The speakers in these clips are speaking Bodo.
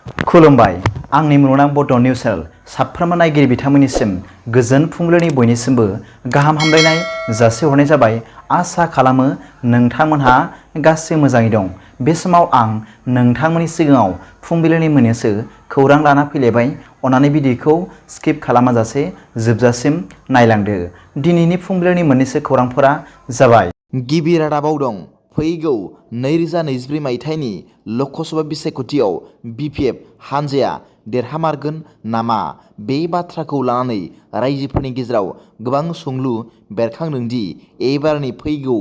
खुलुमबाय आंनि मुलुगनां बड' निउस चेनेल साफ्रोमबो नायगिरि बिथांमोननिसिम गोजोन फुंबिलिनि बयनिसिमबो गाहाम हामलायनाय जासिहरनाय जाबाय। आसा खालामो नोंथांमोनहा गासै मोजाङै दं। बे समाव आं नोंथांमोननि सिगाङाव फुंबिलिनि मोननैसो खौरां लाना फैलायबाय। अन्नानै भिडिअखौ स्किप खालामाजासे जोबजासिम नायलांदो। दिनैनि फुंबिलिनि मोननैसो खौरांफोरा जाबाय। गिबि रादाबाव दं फैगौ 2024 मायथाइनि ल'कसभा बिसायख'थियाव BPF हानजाया देरहामारगोन नामा? बे बाथ्राखौ लानानै रायजोफोरनि गेजेराव गोबां सोंलु बेरखांदों दि एबारनि फैगौ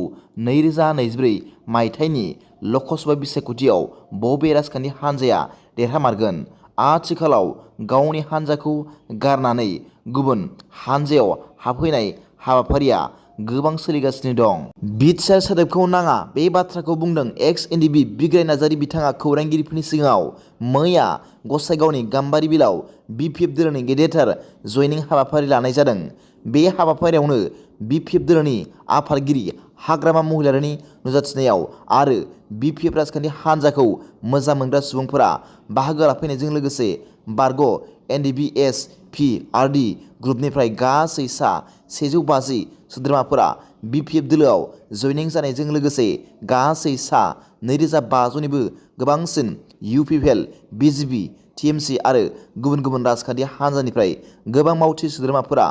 2024 मायथाइनि ल'कसभा बिसायख'थियाव बबे राजखान्थि हानजाया देरहामारगोन। आथिखालाव गावनि हानजाखौ गारनानै गुबुन हानजायाव हाबफैनाय हाबाफारिया गोबां सोलिगासिनो दं। बिटिआर सोदोबखौ नाङा बे बाथ्राखौ बुंदों Ex.NDFB बिग्राय नार्जारि। बिथाङा खौरांगिरिफोरनि सिगाङाव मैया गसाइगावनि गाम्बारि बिलाव BPF दोलोनि गेदेरथार जयनिं हाबाफारि लानाय जादों। बे हाबाफारियावनो BPF दोलोनि आफादगिरि हाग्रामा महिलारिनि नुजाथिनायाव आरो BPF राजखान्थि हानजाखौ मोजां मोनग्रा सुबुंफोरा बाहागो लाफैनायजों लोगोसे बार'ह NDFB ग्रुपनिफ्राय गासै सा 150 सोद्रोमाफोरा BPF दोलोआव जयनिं जानायजों लोगोसे गासै सा 2500निबो गोबांसिन UPPL, BJP, TMC आरो गुबुन गुबुन राजखान्थि हानजानिफ्राय गोबां मावथि सोद्रोमाफोरा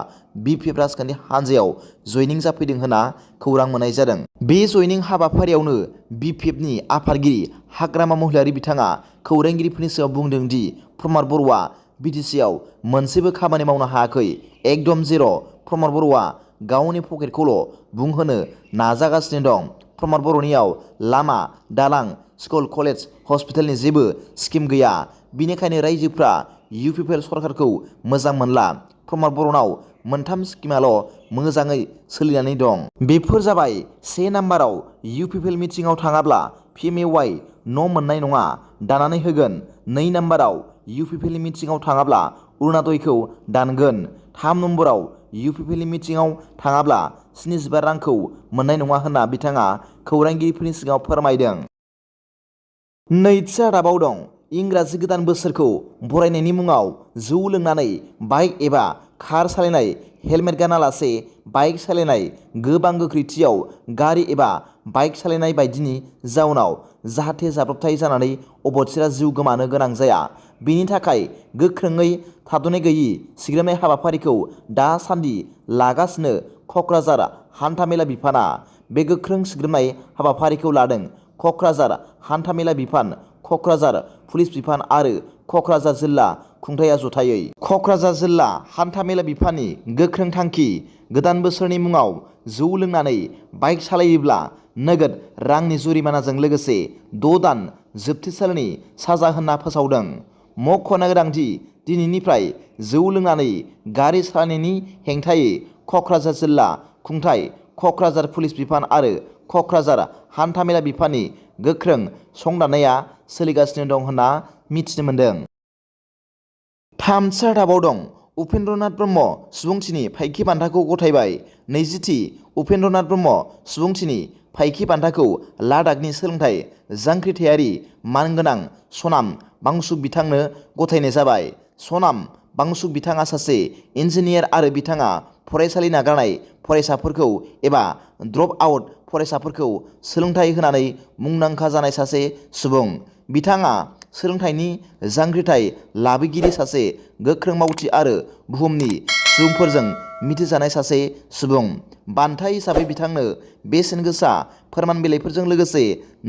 BPF राजखान्थि हानजायाव जयनिं जाफैदों होनना खौरां मोननाय जादों। बे जयनिं हाबाफारियावनो BPFनि आफादगिरि हाग्रामा महिलारि बिथाङा खौरांगिरिफोरनि सिगाङाव बुंदों दि प्रमद बर'आ BTCआव मोनसेबो खामानि मावनो हायाखै। एकदम जेर'। प्रमद बर'आ गावनि पकेटखौल' बुंहोनो नाजागासिनो दं। प्रमद बर'नियाव लामा, दालां, स्कुल, कलेज, हस्पिटालनि जेबो स्किम गैया। बिनिखायनो रायजोफ्रा UPPL सरकारखौ मोजां मोनला। प्रमद बर'नाव मोनथाम स्किमाल' मोजाङै सोलिनानै दं। बेफोर जाबाय 1 नाम्बाराव UPPL मिटिंआव थाङाब्ला PMAY न' मोननाय नङा, दानानै होगोन। 2 नाम्बाराव UPPL मिटिंआव थाङाब्ला अरुण'दयखौ दानगोन। 3 नम्बराव UPPL मिटिंआव थाङाब्ला 75 रांखौ मोननाय नङा होनना बिथाङा खौरांगिरिफोरनि सिगाङाव फोरमायदों। नैथि रादाबाव दं इंराजि गोदान बोसोरखौ बरायनायनि मुङाव जौ लोंनानै बाइक एबा कार सालायनाय, हेलमेट गानालासे बाइक सालायनाय, गोबां गोख्रैथियाव गारि एबा बाइक सालायनाय बायदिनि जाउनाव जाहाथे जाब्रबथाय जानानै अबथिरा जिउ गोमानो गोनां जाया, बेनि थाखाय गोख्रोङै थाद'नाय गैयै सिग्रोमनाय हाबाफारिखौ दासान्दि लागासिनो क'क्राझार हान्थामेला बिफाना। बे गोख्रों सिग्रोमनाय हाबाफारिखौ लादों क'क्राझार हान्थामेला बिफान, क'क्राझार पुलिस बिफान आरो क'क्राझार जिल्ला खुंथाया जथायै। क'क्राझार जिल्ला हान्थामेला बिफाननि गोख्रों थांखि गोदान बोसोरनि मुङाव जौ लोंनानै बाइक सालायोब्ला नोगोद रांनि जुरिमानाजों लोगोसे 6 दान जोबथेसालिनि साजा होनना फोसावदों। मख'नो गोनांदि दिनैनिफ्राय जौ लोंनानै गारि सालायनायनि हेंथायै क'क्राझार जिल्ला खुंथाय, क'क्राझार पुलिस बिफान आरो क'क्राझार हान्थामेला बिफाननि गोख्रों संदाननाया सोलिगासिनो दं होनना मिथिनो मोन्दों। थामथि रादाबाव दं उपेन्द्रनाथ ब्रह्म सुबुंथिनि फायखि बान्थाखौ गथायबाय। 20थि उपेन्द्रनाथ ब्रह्म सुबुंथिनि फायखि बान्थाखौ लादाखनि सोलोंथाइ जांख्रिथायारि मानगोनां सनाम वांचुक बिथांनो गथायनाय जाबाय। सनाम वांचुक बिथाङा सासे इन्जिनियार आरो बिथाङा फरायसालि नागारनाय फरायसाफोरखौ एबा ड्रप आउट फरायसाफोरखौ सोलोंथाइ होनानै मुंदांखा जानाय सासे सुबुं। बिथाङा सोलोंथाइनि जांख्रिथाय लाबोगिरि, सासे गोख्रों मावथि आरो बुहुमनि सुबुंफोरजों मिथिजानाय सासे सुबुं। बान्था हिसाबै बिथांनो बेसेन गोसा फोरमान बिलाइफोरजों लोगोसे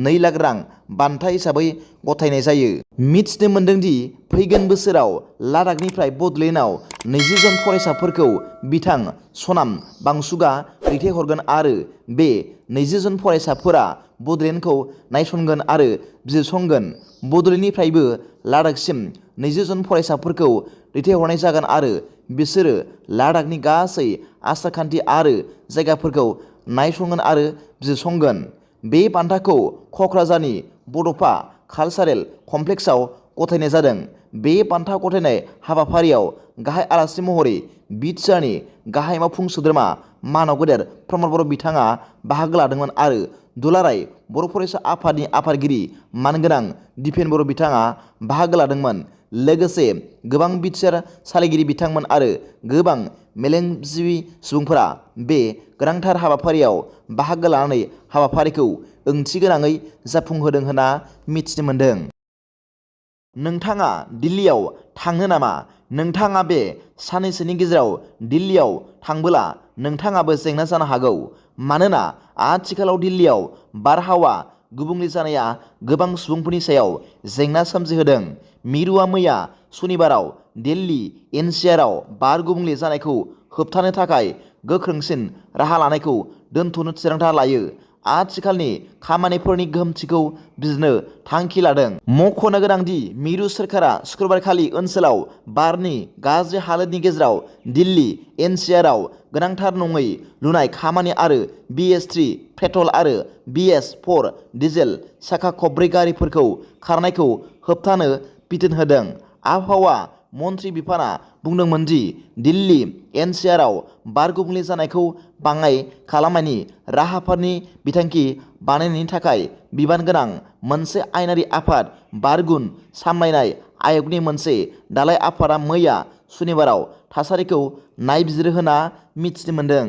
2 लाख रां बान्था हिसाबै गथायनाय जायो। मिथिनो मोन्दों दि फैगोन बोसोराव लादाखनिफ्राय बड'लेण्डआव 20 जन फरायसाफोरखौ बिथां सनाम वांचुकआ दैथायहरगोन आरो बे 20 जन फरायसाफोरा बड'लेण्डखौ नायसनगोन आरो बिजिरसंगोन। बड'लेण्डनिफ्रायबो लादाखसिम 20 जन फरायसाफोरखौ दैथायहरनाय जागोन आरो बिसोरो लादाखनि गासै आसारखान्थि आरो जायगाफोरखौ नायसंगोन आरो बिजिरसंगोन। बे बान्थाखौ क'क्राझारनि बड'फा कालचारेल कमप्लेक्सआव गथायनाय जादों। बे बान्था गथायनाय हाबाफारियाव गाहाय आलासि महरै बिटिआरनि गाहाय मावफुं सोद्रोमा मानव गेदेर प्रमद बर' बिथाङा बाहागो लादोंमोन आरो दुलाराय बर' फरायसा आफादनि आफादगिरि मानगोनां दिपेन बर' बिथाङा बाहागो लादोंमोन। लोगोसे गोबां बिटिआर सालायगिरि बिथांमोन आरो गोबां मेलेमजिबि सुबुंफोरा बे गोनांथार हाबाफारियाव बाहागो लानानै हाबाफारिखौ ओंथिगोनाङै जाफुंहोदों होनना मिथिनो मोन्दों। नोंथाङा दिल्लीयाव थांनो नामा? नोंथाङा बे साननैसोनि गेजेराव दिल्लीयाव थांबोला नोंथाङाबो जेंना जानो हागौ। मानोना आथिखालाव दिल्लीयाव बारहावा गुबुंले जानाया गोबां सुबुंफोरनि सायाव जेंना सोमजिहोदों। मिरुआ मैया सनिबाराव दिल्ली एनसिआरआव बार गुबुंले जानायखौ होबथानो थाखाय गोख्रोंसिन राहा लानायखौ दोनथ'नो थिरांथा लायो। आथिखालनि खामानिफोरनि गोहोमथिखौ बिजिरनो थांखि लादों। मख'नो गोनांदि मिरु सोरखारा शुक्रबारखालि ओनसोलाव बारनि गाज्रि हालोदनि गेजेराव दिल्ली एनसिआरआव गोनांथार नङै लुनाय खामानि आरो BS3 पेट्रल आरो BS4 डिजेल साखा खबब्रै गारिफोरखौ खारनायखौ होबथानो बिथोन होदों। आबहावा मन्थ्रि बिफाना बुंदोंमोन दि दिल्ली एनसिआरआव बार गुबुंले जानायखौ बाङाइ खालामनायनि राहाफोरनि बिथांखि बानायनायनि थाखाय बिबान गोनां मोनसे आयेनारि आफाद बार गुन सामलायनाय आय'गनि मोनसे दालाय आफादा मैया सनिबाराव थासारिखौ नायबिजिरो होनना मिथिनो मोन्दों।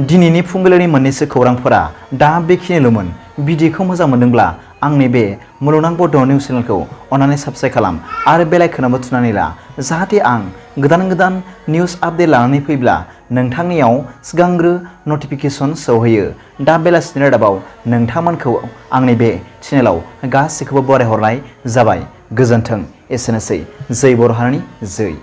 दिनैनि फुंबिलिनि मोननैसो खौरांफोरा दा बेखिनिल'मोन। भिडिअखौ मोजां मोनदोंब्ला आंनि बे मुलुगनां बड' निउस चेनेलखौ अन्नानै साबस्क्राइब खालाम आरो बेल आइकनआवबो थुनानै ला, जाहाथे आं गोदान निउस आपडेट लानानै फैब्ला नोंथांनियाव सिगांग्रो नटिफिकेसन सौहैयो। दा बेलासिनि रादाबाव नोंथांमोनखौ आंनि बे चेनेलाव गासैखौबो बरायहरनाय जाबाय। गोजोन्थों। एसेनोसै। जै बर' हारिनि जै।